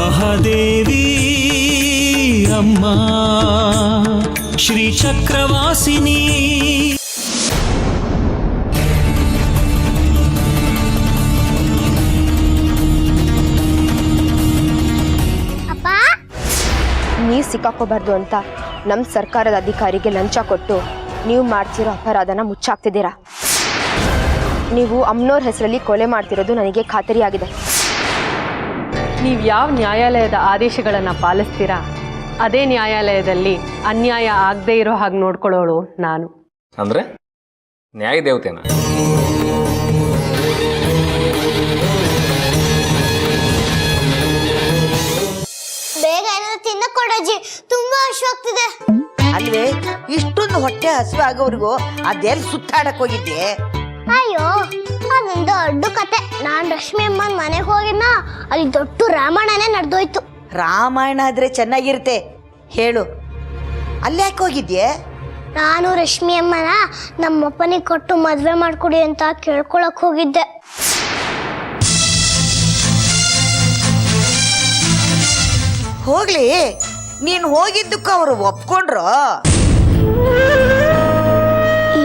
ಮಹಾದೇವಿ ಅಮ್ಮ ಶ್ರೀ ಚಕ್ರವಾಸಿನಿ. ನೀವು ಸಿಕ್ಕಾಕೋಬಾರ್ದು ಅಂತ ನಮ್ಮ ಸರ್ಕಾರದ ಅಧಿಕಾರಿಗೆ ಲಂಚ ಕೊಟ್ಟು ನೀವು ಮಾಡ್ತಿರೋ ಅಪರಾಧನ ಮುಚ್ಚಾಕ್ತಿದ್ದೀರಾ. ನೀವು ಅಮ್ಮನವ್ರ ಹೆಸರಲ್ಲಿ ಕೊಲೆ ಮಾಡ್ತಿರೋದು ನನಗೆ ಖಾತರಿಯಾಗಿದೆ. ನೀವು ಯಾವ ನ್ಯಾಯಾಲಯದ ಆದೇಶಗಳನ್ನು ಪಾಲಿಸ್ತೀರಾ ಅದೇ ನ್ಯಾಯಾಲಯದಲ್ಲಿ ಅನ್ಯಾಯ ಆಗದೇ ಇರೋ ಹಾಗೆ ನೋಡ್ಕೊಳ್ಳೋಳು ನಾನು. ಅಂದ್ರೆ ನ್ಯಾಯ ದೇವತೆನ? ಬೇಗ ಏನಾದ್ರು ತಿನ್ನಕ್ ಕೊಡಜ್ಜಿ, ತುಂಬಾ ಹಸಿವಾಗ್ತಿದೆ. ಅಲ್ವೇ ಇಷ್ಟೊಂದು ಹೊಟ್ಟೆ ಹಸಿವಾಗೋರ್ಗು ಅದೆಲ್ಲಿ ಸುತ್ತಾಡಕ್ ಹೋಗಿದ್ದೆ? ಅಯ್ಯೋ ಅದೊಂದು ದೊಡ್ಡ ಕತೆ. ನಾನ್ ರಶ್ಮಿ ಅಮ್ಮನ ಮನೆಗೆ ಹೋಗಿನ ಅಲ್ಲಿ ದೊಡ್ಡ ರಾಮಾಯಣನೇ ನಡೆದೋಯ್ತು. ರಾಮಾಯಣ ಆದ್ರೆ ಚೆನ್ನಾಗಿರುತ್ತೆ, ಹೇಳು. ಅಲ್ಲಿ ಯಾಕೆ ಹೋಗಿದ್ಯೆ? ನಾನು ರಶ್ಮಿ ಅಮ್ಮನ ನಮ್ಮಪ್ಪನಿಗೆ ಕೊಟ್ಟು ಮದ್ವೆ ಮಾಡ್ಕೊಡಿ ಅಂತ ಕೇಳ್ಕೊಳಕ್ ಹೋಗಿದ್ದೆ. ಹೋಗ್ಲಿ, ನೀನ್ ಹೋಗಿದ್ದಕ್ಕ ಅವರು ಒಪ್ಕೊಂಡ್ರು?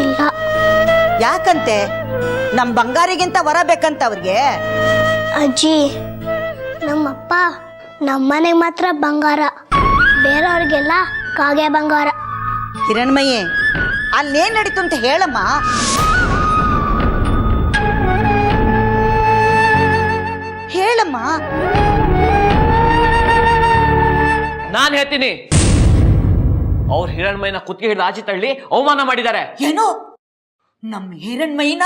ಇಲ್ಲ. ಯಾಕಂತೆ? ನಮ್ ಬಂಗಾರಿಗಿಂತ ವರ ಬೇಕಂತ ಅವ್ರಿಗೆ? ಅಜ್ಜಿ, ನಮ್ಮಪ್ಪ ನಮ್ಮನೆಗೆ ಮಾತ್ರ ಬಂಗಾರ, ಬೇರೆಯವ್ರಿಗೆಲ್ಲ ಕಾಗೆ ಬಂಗಾರ. ಹಿರಣ್ಮಯಿ, ಅಲ್ಲೇನ್ ನಡೀತು ಅಂತ ಹೇಳಮ್ಮ. ಹೇಳಮ್ಮ. ನಾನು ಹೇಳ್ತೀನಿ, ಅವ್ರ ಹಿರಣ್ಮಯ್ಯನ ಕುತ್ತಿಗೆ ಹಿಡಿದು ಆಚೆ ತಳ್ಳಿ ಅವಮಾನ ಮಾಡಿದ್ದಾರೆ. ಏನು? ನಮ್ ಹಿರಣ್ಮಯಿನ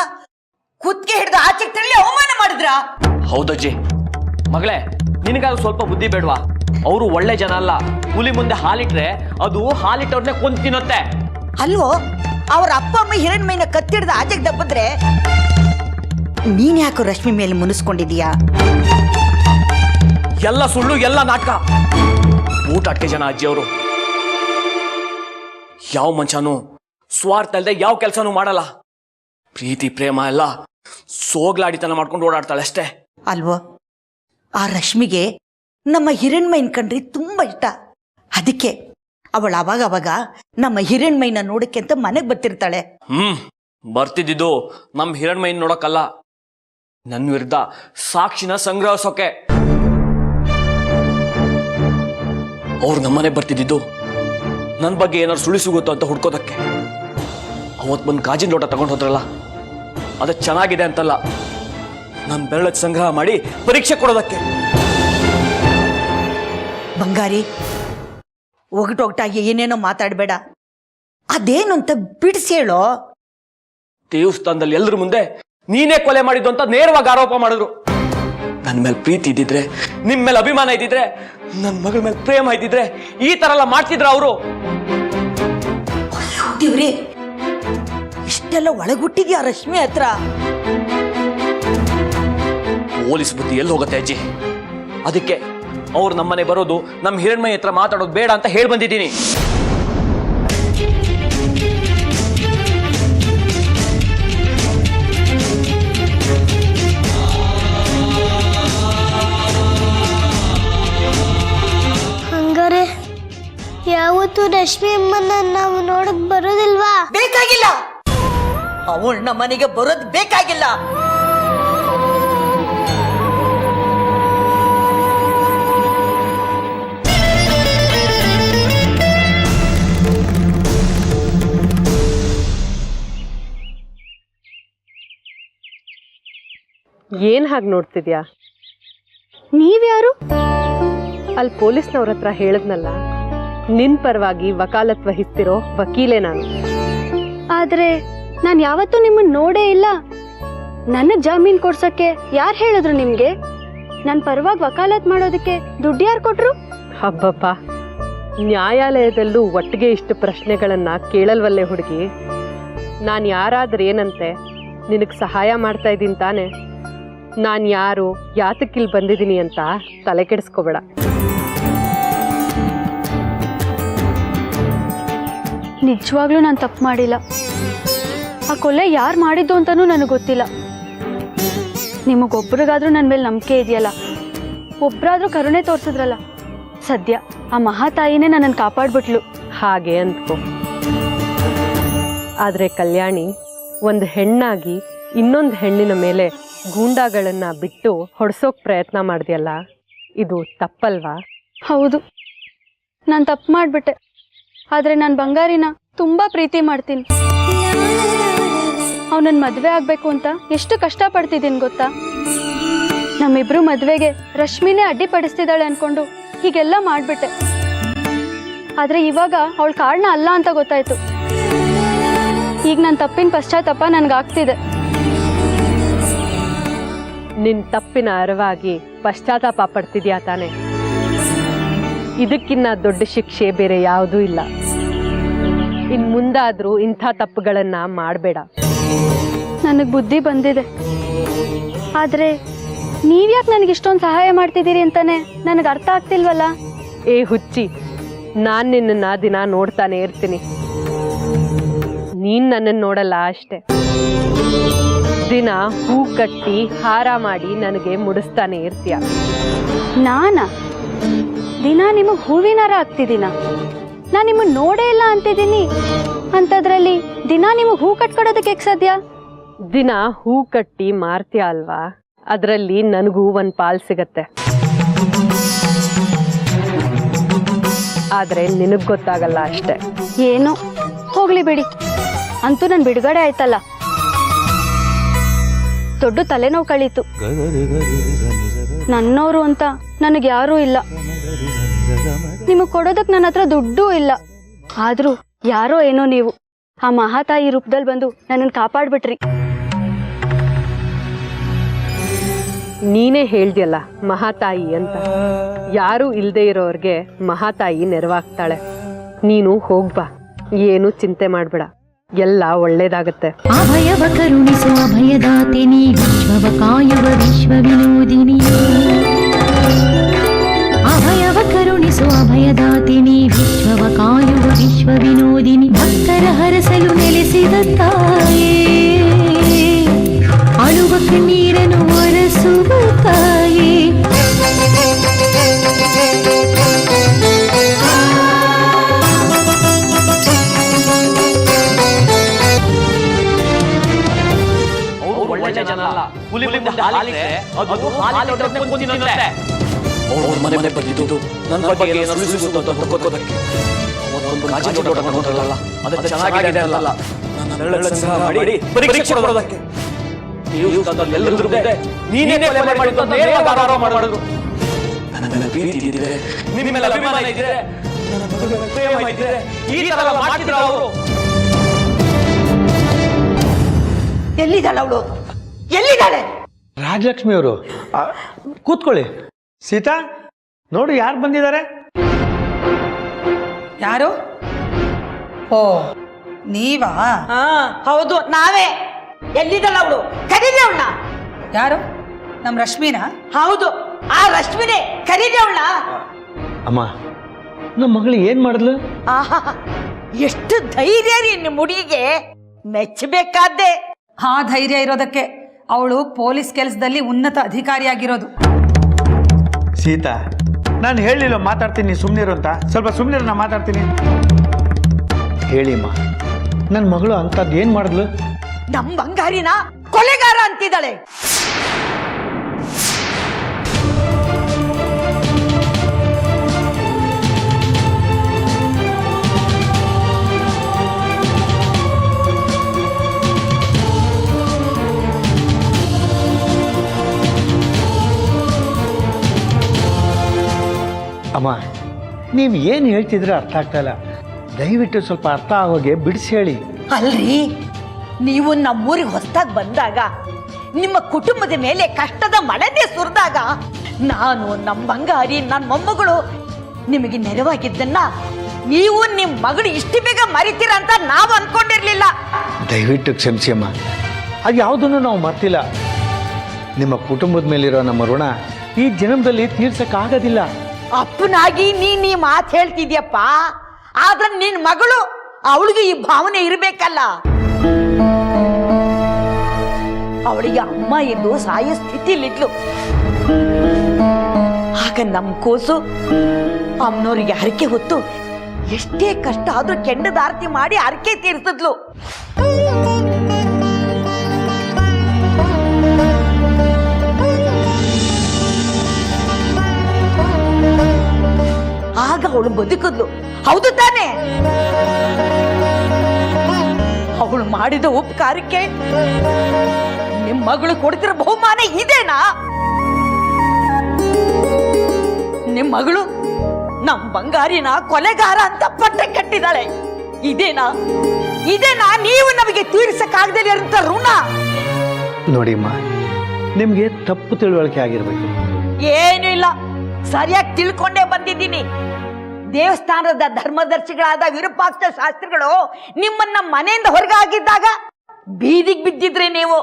ಕುತ್ತಿಗೆ ಹಿಡಿದು ಆಚೆ ತಳ್ಳಿ ಅವಮಾನ ಮಾಡಿದ್ರ? ಹೌದಜ್ಜಿ. ಮಗಳೇ, ನಿನಗಾದ್ರು ಸ್ವಲ್ಪ ಬುದ್ಧಿ ಬೇಡವಾ? ಅವರು ಒಳ್ಳೆ ಜನ ಅಲ್ಲ. ಹುಲಿ ಮುಂದೆ ಹಾಲಿಟ್ರೆ ಅದು ಹಾಲಿಟ್ಟವ್ರನ್ನೇ ಕೊಂದು ತಿನ್ನುತ್ತೆ. ಅಲ್ವೋ, ಅವ್ರ ಅಪ್ಪ ಅಮ್ಮ ಹಿರಣ್ಮಯಿನ ಕತ್ತಿಡ್ದು ಆಚೆಗೆ ದಬ್ಬಿದ್ರೆ ನೀನ್ ಯಾಕೋ ರಶ್ಮಿ ಮೇಲೆ ಮುನಿಸ್ಕೊಂಡಿದೀಯಾ? ಎಲ್ಲ ಸುಳ್ಳು, ಎಲ್ಲ ನಾಟಕ. ಊಟಾಟಕ್ಕೆ ಜನ ಅಜ್ಜಿ ಅವರು. ಯಾವ ಮನುಷ್ಯನೂ ಸ್ವಾರ್ಥ ಇಲ್ಲದೆ ಯಾವ ಕೆಲಸನೂ ಮಾಡಲ್ಲ. ಪ್ರೀತಿ ಪ್ರೇಮ ಎಲ್ಲ ಸೋಗ್ಲಾಡಿತನ ಮಾಡ್ಕೊಂಡು ಓಡಾಡ್ತಾಳೆ ಅಷ್ಟೇ. ಅಲ್ವೋ, ಆ ರಶ್ಮಿಗೆ ನಮ್ಮ ಹಿರಣ್ಮಯಿನ ಕಂಡ್ರೆ ತುಂಬಾ ಇಷ್ಟ. ಅದಕ್ಕೆ ಅವಳು ಅವಾಗ ನಮ್ಮ ಹಿರಣ್ಮಯಿನ ನೋಡಕ್ಕೆ ಅಂತ ಮನೆಗೆ ಬರ್ತಿರ್ತಾಳೆ. ಬರ್ತಿದ್ದು ನಮ್ಮ ಹಿರಣ್ಮಯಿನ ನೋಡಕ್ಕಲ್ಲ, ನನ್ನ ವಿರುದ್ಧ ಸಾಕ್ಷಿನ ಸಂಗ್ರಹಿಸೋಕೆ. ಅವ್ರು ನಮ್ಮನೆ ಬರ್ತಿದ್ದು ನನ್ನ ಬಗ್ಗೆ ಏನಾದ್ರು ಸುಳಿ ಸಿಗುತ್ತೋ ಅಂತ ಹುಡ್ಕೋದಕ್ಕೆ. ಅವತ್ತು ಬಂದು ಗಾಜಿನ ಲೋಟ ತಗೊಂಡು ಹೋದ್ರಲ್ಲ, ಅದು ಚೆನ್ನಾಗಿದೆ ಅಂತಲ್ಲ, ನನ್ನ ಬೆರಳದ ಸಂಗ್ರಹ ಮಾಡಿ ಪರೀಕ್ಷೆ ಕೊಡೋದಕ್ಕೆ. ಬಂಗಾರಿ, ಒಗಟೊಗಟಾಗಿ ಏನೇನೋ ಮಾತಾಡಬೇಡ. ಅದೇನು ಅಂತ ಬಿಡಿಸಿ ಹೇಳೋ. ದೇವಸ್ಥಾನದಲ್ಲಿ ಎಲ್ಲರ ಮುಂದೆ ನೀನೇ ಕೊಲೆ ಮಾಡಿದ್ದು ಅಂತ ನೇರವಾಗಿ ಆರೋಪ ಮಾಡಿದ್ರು. ನನ್ನ ಮೇಲೆ ಪ್ರೀತಿ ಇದ್ದಿದ್ರೆ, ನಿಮ್ಮ ಮೇಲೆ ಅಭಿಮಾನ ಇದ್ದಿದ್ರೆ, ನನ್ನ ಮಗಳ ಮೇಲೆ ಪ್ರೇಮ ಇದ್ದಿದ್ರೆ ಈ ತರ ಎಲ್ಲ ಮಾಡ್ತಿದ್ರ ಅವರು. ದೇವ್ರಿ, ಇಷ್ಟೆಲ್ಲ ಒಳಗುಟ್ಟಿದ್ಯಾ ರಶ್ಮಿ ಹತ್ರ? ಪೊಲೀಸ್ ಬುದ್ಧಿ ಎಲ್ಲಿ ಹೋಗುತ್ತೆ ಅಜ್ಜಿ? ಅದಕ್ಕೆ ಅವ್ರು ನಮ್ಮನೆ ಬರೋದು, ನಮ್ಮ ಹಿರಣ್ಮಯಿ ಹತ್ರ ಮಾತಾಡೋದು ಬೇಡ ಅಂತ ಹೇಳಿ ಬಂದಿದ್ದೀನಿ. ಹಂಗಾರೆ ಯಾವತ್ತೂ ರಶ್ಮಿ ಅಮ್ಮನ ನಾವು ನೋಡಕ್ ಬರೋದಿಲ್ವಾ? ಬೇಕಾಗಿಲ್ಲ, ಅವಳು ನಮ್ಮನೆಗೆ ಬರೋದು ಬೇಕಾಗಿಲ್ಲ. ಏನ್ ಹಾಗೆ ನೋಡ್ತಿದ್ಯಾ? ನೀವ್ಯಾರು? ಅಲ್ಲಿ ಪೊಲೀಸ್ನವ್ರ ಹತ್ರ ಹೇಳಿದ್ನಲ್ಲ, ನಿನ್ ಪರವಾಗಿ ವಕಾಲತ್ ವಹಿಸ್ತಿರೋ ವಕೀಲೆ ನಾನು. ಆದ್ರೆ ನಾನು ಯಾವತ್ತೂ ನಿಮ್ಮನ್ನ ನೋಡೇ ಇಲ್ಲ. ನನ್ನ ಜಾಮೀನ್ ಕೊಡ್ಸಕ್ಕೆ ಯಾರು ಹೇಳಿದ್ರು ನಿಮ್ಗೆ? ನನ್ನ ಪರವಾಗಿ ವಕಾಲತ್ ಮಾಡೋದಕ್ಕೆ ದುಡ್ಡು ಯಾರು ಕೊಟ್ರು? ಹಬ್ಬಪ್ಪ, ನ್ಯಾಯಾಲಯದಲ್ಲೂ ಒಟ್ಟಿಗೆ ಇಷ್ಟು ಪ್ರಶ್ನೆಗಳನ್ನ ಕೇಳಲ್ವಲ್ಲೇ ಹುಡುಗಿ. ನಾನು ಯಾರಾದ್ರೆ ಏನಂತೆ, ನಿನಗೆ ಸಹಾಯ ಮಾಡ್ತಾ ಇದ್ದೀನಿ ತಾನೆ. ನಾನು ಯಾರು, ಯಾತಕ್ಕಿಲ್ಲಿ ಬಂದಿದ್ದೀನಿ ಅಂತ ತಲೆ ಕೆಡಿಸ್ಕೋಬೇಡ. ನಿಜವಾಗ್ಲೂ ನಾನು ತಪ್ಪು ಮಾಡಿಲ್ಲ. ಆ ಕೊಲೆ ಯಾರು ಮಾಡಿದ್ದು ಅಂತನೂ ನನಗೆ ಗೊತ್ತಿಲ್ಲ. ನಿಮಗೊಬ್ರಿಗಾದ್ರೂ ನನ್ನ ಮೇಲೆ ನಂಬಿಕೆ ಇದೆಯಲ್ಲ, ಒಬ್ರಾದ್ರೂ ಕರುಣೆ ತೋರ್ಸಿದ್ರಲ್ಲ. ಸದ್ಯ ಆ ಮಹಾತಾಯಿನೇ ನನ್ನನ್ನು ಕಾಪಾಡ್ಬಿಟ್ಲು. ಹಾಗೆ ಅಂದ್ಕೋ. ಆದರೆ ಕಲ್ಯಾಣಿ, ಒಂದು ಹೆಣ್ಣಾಗಿ ಇನ್ನೊಂದು ಹೆಣ್ಣಿನ ಮೇಲೆ ಗೂಂಡಾಗಳನ್ನ ಬಿಟ್ಟು ಹೊಡ್ಸೋಕ್ ಪ್ರಯತ್ನ ಮಾಡಿದ್ಯಲ್ಲ, ಇದು ತಪ್ಪಲ್ವಾ? ಹೌದು, ನಾನು ತಪ್ಪು ಮಾಡಿಬಿಟ್ಟೆ. ಆದರೆ ನಾನು ಬಂಗಾರಿನ ತುಂಬ ಪ್ರೀತಿ ಮಾಡ್ತೀನಿ. ಅವನನ್ನ ಮದುವೆ ಆಗಬೇಕು ಅಂತ ಎಷ್ಟು ಕಷ್ಟಪಡ್ತಿದ್ದೀನಿ ಗೊತ್ತಾ? ನಮ್ಮಿಬ್ರು ಮದುವೆಗೆ ರಶ್ಮಿನೇ ಅಡ್ಡಿಪಡಿಸ್ತಿದ್ದಾಳೆ ಅನ್ಕೊಂಡು ಹೀಗೆಲ್ಲ ಮಾಡಿಬಿಟ್ಟೆ. ಆದರೆ ಇವಾಗ ಅವಳ ಕಾರಣ ಅಲ್ಲ ಅಂತ ಗೊತ್ತಾಯ್ತು. ಈಗ ನನ್ನ ತಪ್ಪಿನ ಪಶ್ಚಾತ್ತಾಪ ನನಗಾಗ್ತಿದೆ. ನಿನ್ನ ತಪ್ಪಿನ ಅರಿವಾಗಿ ಪಶ್ಚಾತ್ತಾಪ ಪಡ್ತಿದ್ಯಾ ತಾನೆ? ಇದಕ್ಕಿನ್ನ ದೊಡ್ಡ ಶಿಕ್ಷೆ ಬೇರೆ ಯಾವುದೂ ಇಲ್ಲ. ಇನ್ನು ಮುಂದಾದರೂ ಇಂಥ ತಪ್ಪುಗಳನ್ನು ಮಾಡಬೇಡ. ನನಗೆ ಬುದ್ಧಿ ಬಂದಿದೆ. ಆದರೆ ನೀವ್ಯಾಕೆ ನನಗೆ ಇಷ್ಟೊಂದು ಸಹಾಯ ಮಾಡ್ತಿದ್ದೀರಿ ಅಂತಾನೆ ನನಗೆ ಅರ್ಥ ಆಗ್ತಿಲ್ವಲ್ಲ. ಏ ಹುಚ್ಚಿ, ನಾನು ನಿನ್ನನ್ನು ದಿನ ನೋಡ್ತಾನೆ ಇರ್ತೀನಿ. ನೀನು ನನ್ನನ್ನು ನೋಡಲ್ಲ ಅಷ್ಟೆ. ದಿನ ಹೂ ಕಟ್ಟಿ ಹಾರ ಮಾಡಿ ನನಗೆ ಮುಡಿಸ್ತಾನೆ ಇರ್ತೀಯ. ನಾನಾ ದಿನ ನಿಮಗೆ ಹೂವಿನಾರ ಆಗ್ತಿದ್ದೀನ? ನಾನು ನಿಮ್ಮನ್ನು ನೋಡೇ ಇಲ್ಲ ಅಂತಿದ್ದೀನಿ. ಅಂಥದ್ರಲ್ಲಿ ದಿನ ನಿಮಗೆ ಹೂ ಕಟ್ಕೊಡೋದಕ್ಕೆ ಸಾಧ್ಯ? ದಿನ ಹೂ ಕಟ್ಟಿ ಮಾರ್ತೀಯ ಅಲ್ವಾ, ಅದರಲ್ಲಿ ನನಗೂ ಒಂದು ಪಾಲ್ ಸಿಗತ್ತೆ. ಆದರೆ ನಿನಗೆ ಗೊತ್ತಾಗಲ್ಲ ಅಷ್ಟೆ. ಏನು ಹೋಗ್ಲಿ ಬಿಡಿ. ಅಂತೂ ನನ್ನ ಬಿಡುಗಡೆ ಆಯ್ತಲ್ಲ. ದೊಡ್ಡ ತಲೆನೋವು ಕಳೀತು. ನನ್ನವರು ಅಂತ ನನಗೆ ಯಾರೂ ಇಲ್ಲ. ನಿಮಗೆ ಕೊಡೋದಕ್ಕೆ ನನ್ನ ಹತ್ರ ದುಡ್ಡೂ ಇಲ್ಲ. ಆದರೂ ಯಾರೋ ಏನೋ ನೀವು ಆ ಮಹಾತಾಯಿ ರೂಪದಲ್ಲಿ ಬಂದು ನನ್ನನ್ನು ಕಾಪಾಡ್ಬಿಟ್ರಿ. ನೀನೇ ಹೇಳ್ದ್ಯಲ್ಲ ಮಹಾತಾಯಿ ಅಂತ. ಯಾರೂ ಇಲ್ಲದೆ ಇರೋರ್ಗೆ ಮಹಾತಾಯಿ ನೆರವಾಗ್ತಾಳೆ. ನೀನು ಹೋಗ್ಬಾ, ಏನು ಚಿಂತೆ ಮಾಡಬೇಡ, ಎಲ್ಲ ಒಳ್ಳೇದಾಗತ್ತೆ. ಅಭಯವ ಕರುಣಿಸುವ ಅಭಯದಾತಿನಿ, ವಿಶ್ವವ ಕಾಯುವ ವಿಶ್ವ ವಿನೋದಿನಿ. ಅಭಯವ ಕರುಣಿಸುವ ಅಭಯದಾತಿನಿ, ವಿಶ್ವವ ಕಾಯುವ ವಿಶ್ವ ವಿನೋದಿನಿ. ಭಕ್ತರ ಹರಸಲು ನೆಲೆಸಿದ ತಾಯೇ, ಅಳುವ ಕಣ್ಣೀರನ್ನು ಒರೆಸುವ ತಾಯೇ. ಅವ್ರ ಮನೆ ಬಂದಿದ್ದು ನನ್ನ ಬಗ್ಗೆ ಸುಳಿಸುವುದು ಅಂತ ಹುಡ್ಕೋದಕ್ಕೆ. ಅವತ್ತೊಂದು ಗಾಜಿನ ಲೋಟ ತಗೊಂಡ್ರಲ್ಲ, ಅದು ಚೆನ್ನಾಗಿದೆ ಅಲ್ಲ, ನನ್ನ ನೆರಳನ್ನ ಸಂಗ್ರಹ ಮಾಡಿ ಪರೀಕ್ಷೆ ಕೊಡೋದಕ್ಕೆ. ಎಲ್ಲರೂ ನೀನೇ ಕೊಲೆ ಮಾಡಿದ್ದು ಅಂತ ಆರೋಪ ಮಾಡಿದ್ರು. ನನ್ನ ಮೇಲೆ ಪ್ರೀತಿ ಇದ್ದಿದ್ರೆ, ನಿನ್ನ ಮೇಲೆ ಅಭಿಮಾನ ಇದ್ದರೆ, ನನ್ನ ಮಗನ ಪ್ರೇಮ ಇದ್ದರೆ ಈ ತರ ಮಾಡ್ತಿದ್ರು ಅವರು. ಎಲ್ಲಿದ್ದಾಳೆ ಅವಳು? ಎಲ್ಲಿದ್ದಾಳೆ? ರಾಜಲಕ್ಷ್ಮಿ ಅವರು ಕೂತ್ಕೊಳ್ಳಿ. ಸೀತಾ, ನೋಡು ಯಾರು ಬಂದಿದ್ದಾರೆ. ಯಾರು? ಓ ನೀವಾ? ಹೌದು, ನಾವೇ. ಎಲ್ಲಿದ್ದಾಳೆ ಅವಳು? ಕರೀರಿ ಅವಳನ್ನ. ಯಾರು? ನಮ್ಮ ರಶ್ಮಿನ? ಹೌದು, ಆ ರಶ್ಮಿನೇ. ಕರೀರಿ ಅವಳನ್ನ. ಅಮ್ಮ, ನಮ್ಮ ಮಗಳು ಏನ್ ಮಾಡಿದ್ಲು? ಆಹಾ, ಎಷ್ಟು ಧೈರ್ಯ ರೀ ನಿಮ್ಮ ಹುಡುಗಿಗೆ, ಮೆಚ್ಚಬೇಕಾದ್ದೆ. ಆ ಧೈರ್ಯ ಇರೋದಕ್ಕೆ ಅವಳು ಪೊಲೀಸ್ ಕೆಲಸದಲ್ಲಿ ಉನ್ನತ ಅಧಿಕಾರಿಯಾಗಿರೋದು. ಸೀತಾ, ನಾನು ಹೇಳಿಲ್ಲ ಮಾತಾಡ್ತೀನಿ ಸುಮ್ಮನಿರು ಅಂತ. ಸ್ವಲ್ಪ ಸುಮ್ಮನಿರು, ನಾ ಮಾತಾಡ್ತೀನಿ. ಹೇಳಿಮ್ಮ, ನನ್ನ ಮಗಳು ಅಂಥದ್ದು ಏನು ಮಾಡಿದ್ಲು? ನಮ್ಮ ಬಂಗಾರಿನ ಕೊಲೆಗಾರ ಅಂತಿದ್ದಾಳೆ. ಅಮ್ಮ, ನೀವು ಏನು ಹೇಳ್ತಿದ್ರೆ ಅರ್ಥ ಆಗ್ತಾ ಇಲ್ಲ. ದಯವಿಟ್ಟು ಸ್ವಲ್ಪ ಅರ್ಥ ಆಗೋಗೆ ಬಿಡಿಸಿ ಹೇಳಿ. ಅಲ್ರಿ, ನೀವು ನಮ್ಮೂರಿಗೆ ಹೊಸದಾಗಿ ಬಂದಾಗ, ನಿಮ್ಮ ಕುಟುಂಬದ ಮೇಲೆ ಕಷ್ಟದ ಮಳೆನೇ ಸುರಿದಾಗ, ನಾನು, ನಮ್ಮ ಬಂಗಾರಿ, ನನ್ನ ಮೊಮ್ಮಗಳು ನಿಮಗೆ ನೆರವಾಗಿದ್ದನ್ನ ನೀವು ನಿಮ್ಮ ಮಗಳು ಇಷ್ಟು ಬೇಗ ಮರಿತೀರ ಅಂತ ನಾವು ಅನ್ಕೊಂಡಿರ್ಲಿಲ್ಲ. ದಯವಿಟ್ಟು ಕ್ಷಮಿಸಿ ಅಮ್ಮ, ಅದು ಯಾವುದನ್ನು ನಾವು ಮರ್ತಿಲ್ಲ. ನಿಮ್ಮ ಕುಟುಂಬದ ಮೇಲಿರೋ ನಮ್ಮ ಋಣ ಈ ಜನ್ಮದಲ್ಲಿ ತೀರ್ಸಕ್ಕಾಗೋದಿಲ್ಲ. ಅಪ್ಪನಾಗಿ ನೀ ಮಾತು ಹೇಳ್ತಿದ್ಯಪ್ಪ, ಆದ್ರೆ ನಿನ್ನ ಮಗಳು, ಅವಳಿಗೆ ಈ ಭಾವನೆ ಇರಬೇಕಲ್ಲ. ಅವಳಿಗೆ ಅಮ್ಮ ಎಂದು ಸಾಯೋ ಸ್ಥಿತಿಲಿದ್ಲು. ಆಗ ನಮ್ಮ ಕೂಸು ಅಮ್ಮನವ್ರಿಗೆ ಹರಕೆ ಹೊತ್ತು ಎಷ್ಟೇ ಕಷ್ಟ ಆದ್ರೂ ಕೆಂಡದಾರತಿ ಮಾಡಿ ಹರಕೆ ತೀರಿಸಿದ್ಲು. ಆಗ ಅವಳು ಬದುಕಿದ್ಲು, ಹೌದು ತಾನೆ? ಅವಳು ಮಾಡಿದ ಉಪಕಾರಕ್ಕೆ ನಿಮ್ಮ ಮಗಳು ಕೊಡ್ತಿರೋ ಬಹುಮಾನ ಇದೇನಾ? ನಿಮ್ಮ ಮಗಳು ನಮ್ ಬಂಗಾರಿನ ಕೊಲೆಗಾರ ಅಂತ ಪಟ್ಟ ಕಟ್ಟಿದಾಳೆ. ಇದೇನಾ ನೀವು ನಮಗೆ ತೀರ್ಸಕ್ಕಾಗದೇ ಇರಂತ ಋಣ? ನೋಡಿಮ್ಮ, ನಿಮ್ಗೆ ತಪ್ಪು ತಿಳುವಳಿಕೆ ಆಗಿರ್ಬೇಕು. ಏನೂ ಇಲ್ಲ, ಸರಿಯಾಗಿ ತಿಳ್ಕೊಂಡೇ ಬಂದಿದ್ದೀನಿ. ದೇವಸ್ಥಾನದ ಧರ್ಮದರ್ಶಿಗಳಾದ ವಿರೂಪಾಕ್ಷ ಶಾಸ್ತ್ರಿಗಳು ನಿಮ್ಮನ್ನ ಮನೆಯಿಂದ ಹೊರಗಾಗಿದ್ದಾಗ ಬೀದಿಗೆ ಬಿದ್ದಿದ್ರಿ ನೀವು.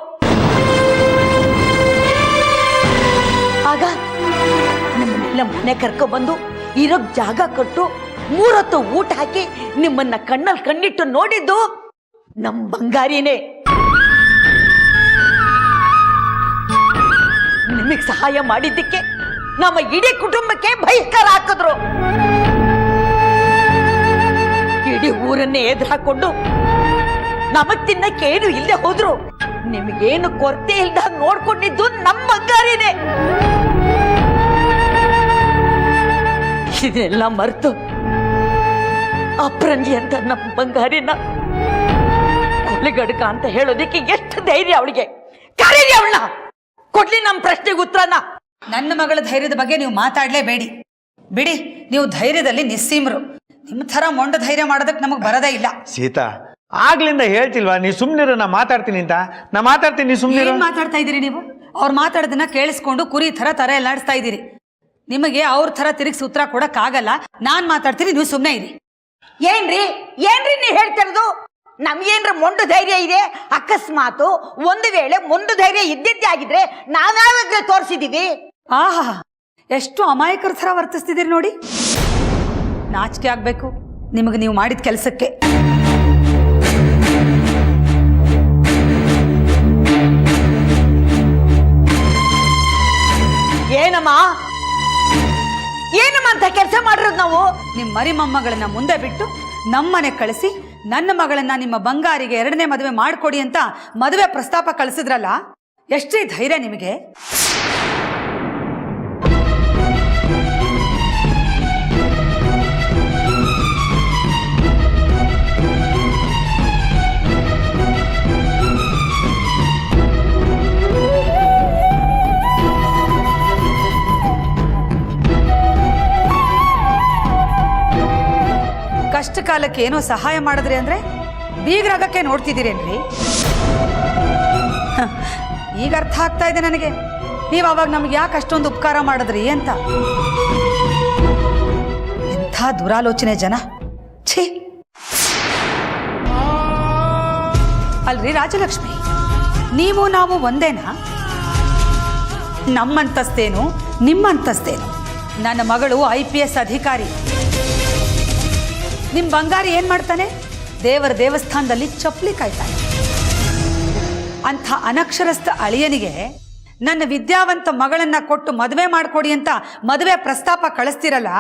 ಆಗ ನಿಮ್ಮನ್ನೆಲ್ಲ ಮನೆ ಕರ್ಕೊಬಂದು ಇರೋಕ್ ಜಾಗ ಕೊಟ್ಟು 3 ಹೊತ್ತು ಊಟ ಹಾಕಿ ನಿಮ್ಮನ್ನ ಕಣ್ಣಲ್ಲಿ ಕಣ್ಣಿಟ್ಟು ನೋಡಿದ್ದು ನಮ್ ಬಂಗಾರಿನೇ. ನಿಮಗ್ ಸಹಾಯ ಮಾಡಿದ್ದಕ್ಕೆ ನಮ್ಮ ಇಡೀ ಕುಟುಂಬಕ್ಕೆ ಬಹಿಷ್ಕಾರ ಹಾಕಿದ್ರು. ಇಡೀ ಊರನ್ನೇ ಎದುರು ಹಾಕೊಂಡು ನಮಗ್ ತಿನ್ನಕ್ಕೆ ಏನು ಇಲ್ಲದೆ ಹೋದ್ರು ನಿಮಗೇನು ಕೊರತೆ ಇಲ್ದಾಗ ನೋಡ್ಕೊಂಡಿದ್ದು ನಮ್ಮ ಬಂಗಾರಿನೇ. ಇದೆಲ್ಲ ಮರೆತು ಅಪ್ರಂಜಿ ಅಂತ ನಮ್ಮ ಬಂಗಾರಿನ ಕೊಲೆಗಡಕ ಅಂತ ಹೇಳೋದಕ್ಕೆ ಎಷ್ಟು ಧೈರ್ಯ ಅವಳಿಗೆ? ಕರೀರಿ ಅವಳನ್ನ, ಕೊಡ್ಲಿ ನಮ್ಮ ಪ್ರಶ್ನೆಗೆ ಉತ್ತರನ. ನನ್ನ ಮಗಳ ಧೈರ್ಯದ ಬಗ್ಗೆ ನೀವು ಮಾತಾಡ್ಲೇಬೇಡಿ. ಬಿಡಿ, ನೀವು ಧೈರ್ಯದಲ್ಲಿ ನಿಸ್ಸೀಮರು. ನಿಮ್ಮ ಥರ ಮೊಂಡ ಧೈರ್ಯ ಮಾಡೋದಕ್ಕೆ ನಮಗೆ ಬರದೇ ಇಲ್ಲ. ಸೀತಾ, ಆಗ್ಲಿಂದ ಹೇಳ್ತಿಲ್ವಾ ನೀ ಸುಮ್ನಿರು, ನಾ ಮಾತಾಡ್ತೀನಿ ಅಂತ. ನಾ ಮಾತಾಡ್ತೀನಿ, ಸುಮ್ನಿರು. ಏನ್ ಮಾತಾಡ್ತಾ ಇದ್ದೀರಿ ನೀವು? ಅವ್ರು ಮಾತಾಡೋದನ್ನ ಕೇಳಿಸ್ಕೊಂಡು ಕುರಿ ಥರ ಎಲ್ಲಾಡಿಸ್ತಾ ಇದ್ದೀರಿ. ನಿಮಗೆ ಅವ್ರ ಥರ ತಿರುಗಿಸಿ ಉತ್ತರ ಕೊಡಕ್ಕಾಗಲ್ಲ. ನಾನ್ ಮಾತಾಡ್ತೀನಿ, ನೀವು ಸುಮ್ಮನೆ ಇರಿ. ಏನ್ರಿ ನೀ ಹೇಳ್ತಿರೋದು? ನಮ್ಗೇನ್ರ ಮೊಂಡು ಧೈರ್ಯ ಇದೆ? ಅಕಸ್ಮಾತು ಒಂದು ವೇಳೆ ಮೊಂಡು ಧೈರ್ಯ ಇದ್ದಿದ್ದೇ ಆಗಿದ್ರೆ ನಾವ್ಯಾವಾಗ ತೋರಿಸಿದೀವಿ? ಆಹಾ, ಎಷ್ಟು ಅಮಾಯಕರ ಥರ ವರ್ತಿಸ್ತಿದ್ದೀರಿ ನೋಡಿ. ನಾಚಿಕೆ ಆಗ್ಬೇಕು ನಿಮಗೆ ನೀವು ಮಾಡಿದ ಕೆಲಸಕ್ಕೆ. ಏನಮ್ಮ ಅಂತ ಕೆಲಸ ಮಾಡಿರೋದು ನಾವು? ನಿಮ್ಮ ಮರಿ ಮೊಮ್ಮಗಳನ್ನ ಮುಂದೆ ಬಿಟ್ಟು ನಮ್ಮನೆ ಕಳಿಸಿ ನನ್ನ ಮಗಳನ್ನ ನಿಮ್ಮ ಬಂಗಾರಿಗೆ 2ನೇ ಮದುವೆ ಮಾಡಿಕೊಡಿ ಅಂತ ಮದುವೆ ಪ್ರಸ್ತಾಪ ಕಳಿಸಿದ್ರಲ್ಲ, ಎಷ್ಟೇ ಧೈರ್ಯ ನಿಮಗೆ? ಕಷ್ಟ ಕಾಲಕ್ಕೆ ಏನೋ ಸಹಾಯ ಮಾಡಿದ್ರಿ ಅಂದ್ರೆ ಬೀಗರಾಗಕ್ಕೆ ನೋಡ್ತಿದ್ದೀರೇನ್ರಿ? ಈಗ ಅರ್ಥ ಆಗ್ತಾ ಇದೆ ನನಗೆ, ನೀವು ಅವಾಗ ನಮ್ಗೆ ಯಾಕೆ ಅಷ್ಟೊಂದು ಉಪಕಾರ ಮಾಡಿದ್ರಿ ಅಂತ. ಎಂಥ ದುರಾಲೋಚನೆ ಜನ, ಛೀ. ಅಲ್ರಿ ರಾಜಲಕ್ಷ್ಮಿ, ನೀವು ನಾವು ಒಂದೇನಾ? ನಮ್ಮಂತಸ್ತೇನು ನಿಮ್ಮಂತಸ್ತೇನು? ನನ್ನ ಮಗಳು IPS ಅಧಿಕಾರಿ. ನಿಮ್ಮ ಬಂಗಾರಿ ಏನ್ ಮಾಡ್ತಾನೆ? ದೇವರ ದೇವಸ್ಥಾನದಲ್ಲಿ ಚಪ್ಪಲಿ ಕಾಯ್ತಾನೆ. ಅಂಥ ಅನಕ್ಷರಸ್ಥ ಅಳಿಯನಿಗೆ ನನ್ನ ವಿದ್ಯಾವಂತ ಮಗಳನ್ನ ಕೊಟ್ಟು ಮದುವೆ ಮಾಡಿಕೊಡಿ ಅಂತ ಮದುವೆ ಪ್ರಸ್ತಾಪ ಕಳಿಸ್ತಿರಲ್ಲ,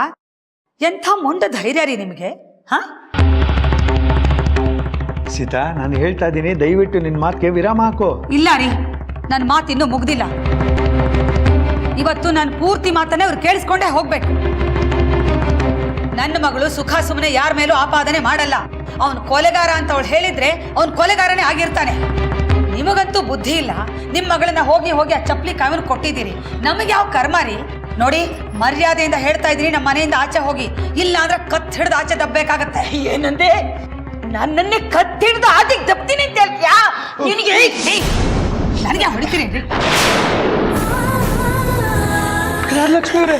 ಎಂಥ ಮೊಂಡ ಧೈರ್ಯ ರೀ ನಿಮಗೆ? ಹಾ ಸೀತಾ, ನಾನು ಹೇಳ್ತಾ ಇದ್ದೀನಿ, ದಯವಿಟ್ಟು ನಿನ್ನ ಮಾತಿಗೆ ವಿರಾಮ ಹಾಕು. ಇಲ್ಲ ರೀ, ನನ್ನ ಮಾತು ಇನ್ನೂ ಮುಗ್ದಿಲ್ಲ. ಇವತ್ತು ನಾನು ಪೂರ್ತಿ ಮಾತನ್ನೇ ಅವ್ರು ಕೇಳಿಸ್ಕೊಂಡೇ ಹೋಗ್ಬೇಕು. ನನ್ನ ಮಗಳು ಸುಖ ಸುಮ್ಮನೆ ಯಾರ ಮೇಲೂ ಆಪಾದನೆ ಮಾಡಲ್ಲ. ಅವನು ಕೊಲೆಗಾರ ಅಂತ ಅವಳು ಹೇಳಿದ್ರೆ ಅವನು ಕೊಲೆಗಾರನೇ ಆಗಿರ್ತಾನೆ. ನಿಮಗಂತೂ ಬುದ್ಧಿ ಇಲ್ಲ. ನಿಮ್ಮ ಮಗಳನ್ನ ಹೋಗಿ ಆ ಚಪ್ಪಲಿ ಕಾವಲು ಕೊಟ್ಟಿದ್ದೀರಿ. ನಮಗೆ ಯಾವ ಕರ್ಮ ರೀ? ನೋಡಿ, ಮರ್ಯಾದೆಯಿಂದ ಹೇಳ್ತಾ ಇದ್ದೀನಿ, ನಮ್ಮ ಮನೆಯಿಂದ ಆಚೆ ಹೋಗಿ, ಇಲ್ಲ ಅಂದ್ರೆ ಕತ್ ಹಿಡ್ದು ಆಚೆ ದಬ್ಬೇಕಾಗತ್ತೆ. ಏನಂದೆ? ನನ್ನನ್ನೇ ಕತ್ತಿಡ್ದು ಆಚೆಗೆ ದಬ್ತೀನಿ ಅಂತ ಹೇಳ್ತೀಯಾ? ನನಗೆ ಹೊಡಿತೀರಿ ಲಕ್ಷ್ಮಿ ಅವರೇ,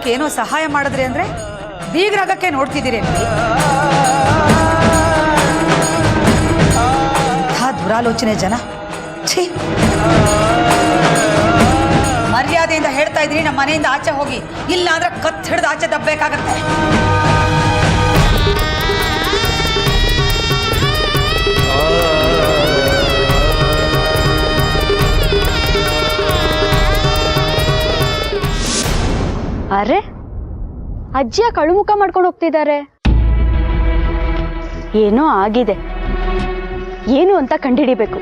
ಅದಕ್ಕೆ ಏನೋ ಸಹಾಯ ಮಾಡಿದ್ರಿ ಅಂದ್ರೆ ಬೀಗ್ರಾಗಕ್ಕೆ ನೋಡ್ತಿದ್ದೀರಿ ದುರಾಲೋಚನೆ ಜನ. ಛೀ, ಮರ್ಯಾದೆಯಿಂದ ಹೇಳ್ತಾ ಇದ್ರಿ ನಮ್ಮ ಮನೆಯಿಂದ ಆಚೆ ಹೋಗಿ, ಇಲ್ಲ ಅಂದ್ರೆ ಕತ್ ಹಿಡಿದು ಆಚೆ ದಬ್ಬೇಕಾಗತ್ತೆ. ಅರೆ, ಅಜ್ಜಿಯ ಕಳುಮುಖ ಮಾಡ್ಕೊಂಡು ಹೋಗ್ತಿದ್ದಾರೆ. ಏನೋ ಆಗಿದೆ, ಏನು ಅಂತ ಕಂಡುಹಿಡಿಬೇಕು.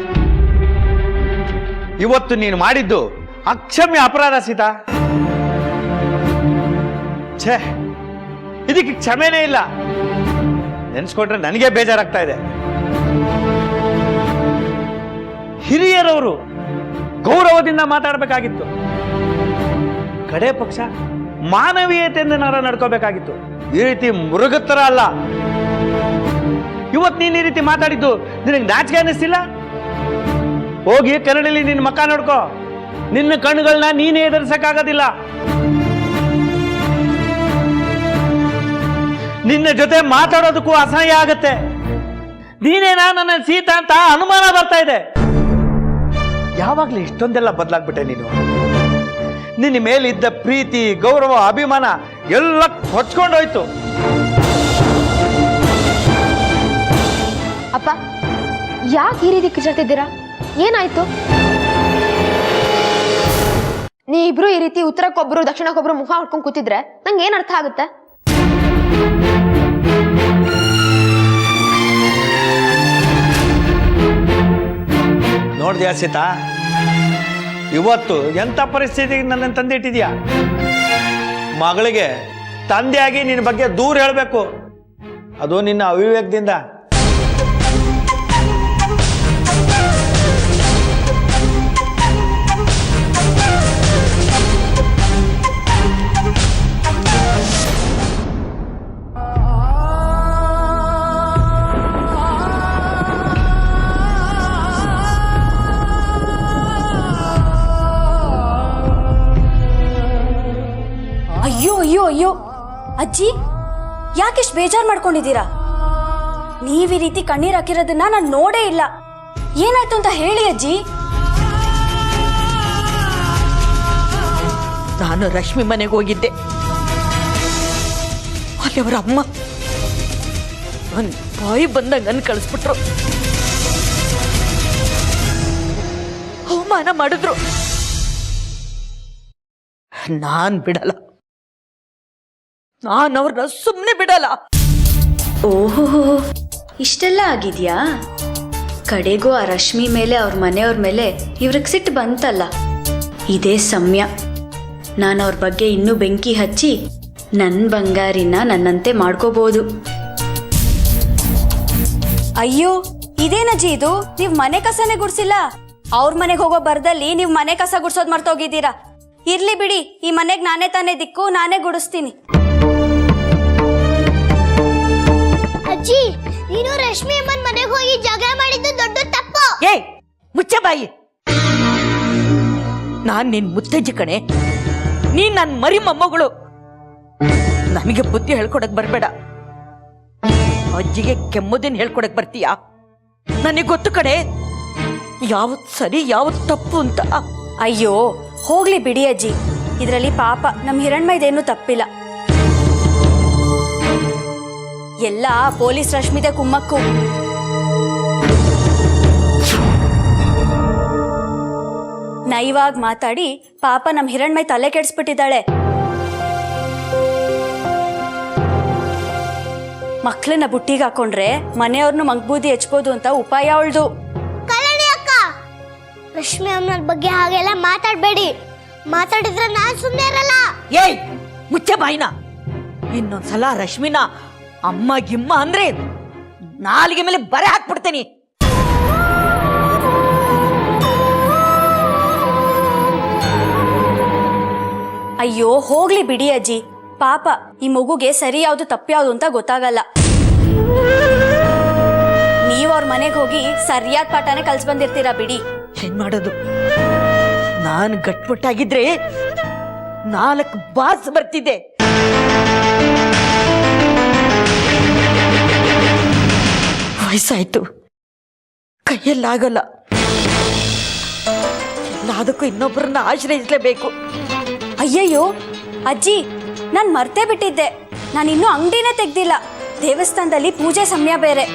ಇವತ್ತು ನೀನು ಮಾಡಿದ್ದು ಅಕ್ಷಮ್ಯ ಅಪರಾಧ ಸೀತಾ. ಛೇ, ಇದಕ್ಕೆ ಕ್ಷಮೆನೇ ಇಲ್ಲ. ನೆನ್ಸ್ಕೊಂಡ್ರೆ ನನಗೆ ಬೇಜಾರಾಗ್ತಾ ಇದೆ. ಹಿರಿಯರವರು ಗೌರವದಿಂದ ಮಾತಾಡಬೇಕಾಗಿತ್ತು. ಕಡೆ ಪಕ್ಷ ಮಾನವೀಯತೆಯಿಂದ ನಡ್ಕೋಬೇಕಾಗಿತ್ತು. ಈ ರೀತಿ ಮೃಗತ್ತರ ಅಲ್ಲ. ಇವತ್ತು ನೀನು ಈ ರೀತಿ ಮಾತಾಡಿದ್ದು ನಿನಗೆ ನಾಚಿಕೆ ಅನ್ನಿಸ್ತಿಲ್ಲ? ಹೋಗಿ ಕನ್ನಡಲ್ಲಿ ನಿನ್ನ ಮಕ್ಕ ನೋಡ್ಕೋ. ನಿನ್ನ ಕಣ್ಣುಗಳನ್ನ ನೀನೇ ಎದುರಿಸಕ್ಕಾಗೋದಿಲ್ಲ. ನಿನ್ನ ಜೊತೆ ಮಾತಾಡೋದಕ್ಕೂ ಅಸಹ್ಯ ಆಗತ್ತೆ. ನೀನೇನಾ ನನ್ನ ಸೀತಾ ಅಂತ ಅನುಮಾನ ಬರ್ತಾ ಇದೆ. ಯಾವಾಗ್ಲೂ ಇಷ್ಟೊಂದೆಲ್ಲ ಬದಲಾಗ್ಬಿಟ್ಟೆ ನೀನು. ನಿನ್ನ ಮೇಲಿದ್ದ ಪ್ರೀತಿ, ಗೌರವ, ಅಭಿಮಾನ ಎಲ್ಲ ಕೊಚ್ಕೊಂಡೋಯ್ತು. ಅಪ್ಪ, ಯಾಕೆ ಈ ರೀತಿ ಕಿಚಾಡ್ತಿದ್ದೀರಾ? ಏನಾಯ್ತು? ನೀವಿಬ್ರು ಈ ರೀತಿ ಉತ್ತರಕ್ಕೊಬ್ರು ದಕ್ಷಿಣಕ್ಕೊಬ್ರು ಮುಖ ಹೊಡ್ಕೊಂಡು ಕೂತಿದ್ರೆ ನಂಗೆ ಏನ್ ಅರ್ಥ ಆಗುತ್ತೆ? ನೋಡ್ದ್ಯಾ ಸೀತಾ, ಇವತ್ತು ಎಂಥ ಪರಿಸ್ಥಿತಿಗೆ ನನ್ನನ್ನು ತಂದಿಟ್ಟಿದ್ಯಾ. ಮಗಳಿಗೆ ತಂದೆಯಾಗಿ ನಿನ್ನ ಬಗ್ಗೆ ದೂರ ಹೇಳಬೇಕು, ಅದು ನಿನ್ನ ಅವಿವೇಕದಿಂದ. ಅಯ್ಯೋ ಅಯ್ಯೋ ಅಯ್ಯೋ, ಅಜ್ಜಿ ಯಾಕೆಷ್ಟು ಬೇಜಾರು ಮಾಡ್ಕೊಂಡಿದ್ದೀರಾ? ನೀವ್ ಈ ರೀತಿ ಕಣ್ಣೀರ್ ಹಾಕಿರೋದನ್ನ ನಾನು ನೋಡೇ ಇಲ್ಲ. ಏನಾಯ್ತು ಅಂತ ಹೇಳಿ ಅಜ್ಜಿ. ನಾನು ರಶ್ಮಿ ಮನೆಗೆ ಹೋಗಿದ್ದೆ. ಅಲ್ಲಿ ಅವರ ಅಮ್ಮ ನನ್ ಬಾಯಿ ಬಂದಾಗ ನನ್ ಕಳಿಸ್ಬಿಟ್ರು, ಅವಮಾನ ಮಾಡಿದ್ರು. ನಾನ್ ಬಿಡಲ್ಲ, ನಾನು ಅವ್ರನ್ನ ಸುಮ್ಮನೆ ಬಿಡಲ್ಲ. ಓಹೋ, ಇಷ್ಟೆಲ್ಲ ಆಗಿದ್ಯಾ? ಕಡೆಗೂ ಆ ರಶ್ಮಿ ಮೇಲೆ ಅವ್ರ ಮನೆಯವ್ರ ಮೇಲೆ ಇವ್ರಿಗೆ ಸಿಟ್ಟು ಬಂತಲ್ಲ, ಇದೇ ಸಮಯ. ನಾನು ಅವ್ರ ಬಗ್ಗೆ ಇನ್ನೂ ಬೆಂಕಿ ಹಚ್ಚಿ ನನ್ನ ಬಂಗಾರಿನ ನನ್ನಂತೆ ಮಾಡ್ಕೋಬಹುದು. ಅಯ್ಯೋ, ಇದೇನಜ್ಜಿ ಇದು? ನೀವು ಮನೆ ಕಸನೇ ಗುಡ್ಸಿಲ್ಲ. ಅವ್ರ ಮನೆಗೆ ಹೋಗೋ ಬರ್ದಲ್ಲಿ ನೀವು ಮನೆ ಕಸ ಗುಡ್ಸೋದ್ ಮರ್ತೋಗಿದ್ದೀರಾ. ಇರ್ಲಿ ಬಿಡಿ, ಈ ಮನೆಗೆ ನಾನೇ ತಾನೇ ದಿಕ್ಕು, ನಾನೇ ಗುಡಿಸ್ತೀನಿ. ಅಜ್ಜಿ, ನೀನು ರಶ್ಮಿ ಅಮ್ಮನ ಮನೆಗೆ ಹೋಗಿ ಜಗಳ ಮಾಡಿದ್ದು ದೊಡ್ಡ ತಪ್ಪು. ಏಯ್, ಮುಚ್ಚ ಬಾಯಿ. ನಾನ್ ನಿನ್ ಮುತ್ತಜ್ಜಿ ಕಣೆ, ನೀನ್ ನನ್ ಮರಿ ಮೊಮ್ಮಗಳು. ನನಗೆ ಬುದ್ಧಿ ಹೇಳ್ಕೊಡಕ್ ಬರ್ಬೇಡ. ಅಜ್ಜಿಗೆ ಕೆಮ್ಮುದಿನ ಹೇಳ್ಕೊಡಕ್ ಬರ್ತೀಯಾ? ನನಗೆ ಗೊತ್ತು ಕಡೆ, ಯಾವತ್ ಸರಿ ಯಾವತ್ ತಪ್ಪು ಅಂತ. ಅಯ್ಯೋ, ಹೋಗ್ಲಿ ಬಿಡಿ ಅಜ್ಜಿ. ಇದರಲ್ಲಿ ಪಾಪ ನಮ್ಮ ಹಿರಣ್ಮೈದೇನು ತಪ್ಪಿಲ್ಲ. ಎಲ್ಲ ಪೊಲೀಸ್ ರಶ್ಮಿದೆ ಕುಮ್ಮಕ್ಕು. ನೈವಾಗಿ ಮಾತಾಡಿ ಪಾಪ ನಮ್ಮ ಹಿರಣ್ಮೈ ತಲೆ ಕೆಡಿಸ್ಬಿಟ್ಟಿದ್ದಾಳೆ. ಮಕ್ಳನ್ನ ಬುಟ್ಟಿಗೆ ಹಾಕೊಂಡ್ರೆ ಮನೆಯವ್ರನ್ನು ಮಂಗ್ಬೂದಿ ಹೆಚ್ಬೋದು ಅಂತ ಉಪಾಯ ಅವಳ್ದು. ಕಲ್ಯಾಣಿ ಅಕ್ಕ, ರಶ್ಮಿ ಅಮ್ಮನ ಬಗ್ಗೆ ಹಾಗೆಲ್ಲ ಮಾತಾಡ್ಬೇಡಿ. ಮಾತಾಡಿದ್ರೆ ನಾನ್ ಸುಮ್ಮನೆ ಇರಲ್ಲ. ಏಯ್, ಮುಚ್ಚ ಬಾಯಿನ. ಇನ್ನೊಂದ್ಸಲ ರಶ್ಮಿನ ಅಮ್ಮ ಗಿಮ್ಮ ಅಂದ್ರೆ ನಾಲಿಗೆ ಮೇಲೆ ಬರೆ ಹಾಕ್ಬಿಡ್ತೇನೆ. ಅಯ್ಯೋ, ಹೋಗ್ಲಿ ಬಿಡಿ ಅಜ್ಜಿ. ಪಾಪ ಈ ಮಗುಗೆ ಸರಿ ಯಾವ್ದು ತಪ್ಪು ಯಾವ್ದು ಅಂತ ಗೊತ್ತಾಗಲ್ಲ. ನೀವ್ ಅವ್ರ ಮನೆಗೆ ಹೋಗಿ ಸರಿಯಾದ ಪಾಠನೇ ಕಲ್ಸ್ ಬಂದಿರ್ತೀರಾ ಬಿಡಿ. ಏನ್ ಮಾಡೋದು? ನಾನ್ ಗಟ್ಮುಟ್ಟಾಗಿದ್ರೆ 4 ಬಾಸ್ ಬರ್ತಿದ್ದೆ. ವಯಸ್ಸಾಯ್ತು, ಕೈಯಲ್ಲಾಗಲ್ಲ. ಎಲ್ಲದಕ್ಕೂ ಇನ್ನೊಬ್ಬರನ್ನ ಆಶ್ರಯಿಸಲೇಬೇಕು. ಅಯ್ಯಯ್ಯೋ ಅಜ್ಜಿ, ನಾನು ಮರ್ತೇ ಬಿಟ್ಟಿದ್ದೆ. ನಾನಿನ್ನೂ ಅಂಗಡಿನೇ ತೆಗ್ದಿಲ್ಲ. ದೇವಸ್ಥಾನದಲ್ಲಿ ಪೂಜೆ ಸಮಯ ಬೇರೆ.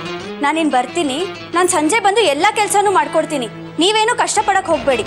ನಾನಿನ್ನು ಬರ್ತೀನಿ. ನಾನು ಸಂಜೆ ಬಂದು ಎಲ್ಲ ಕೆಲಸನೂ ಮಾಡ್ಕೊಡ್ತೀನಿ. ನೀವೇನು ಕಷ್ಟಪಡಕ್ಕೆ ಹೋಗಬೇಡಿ.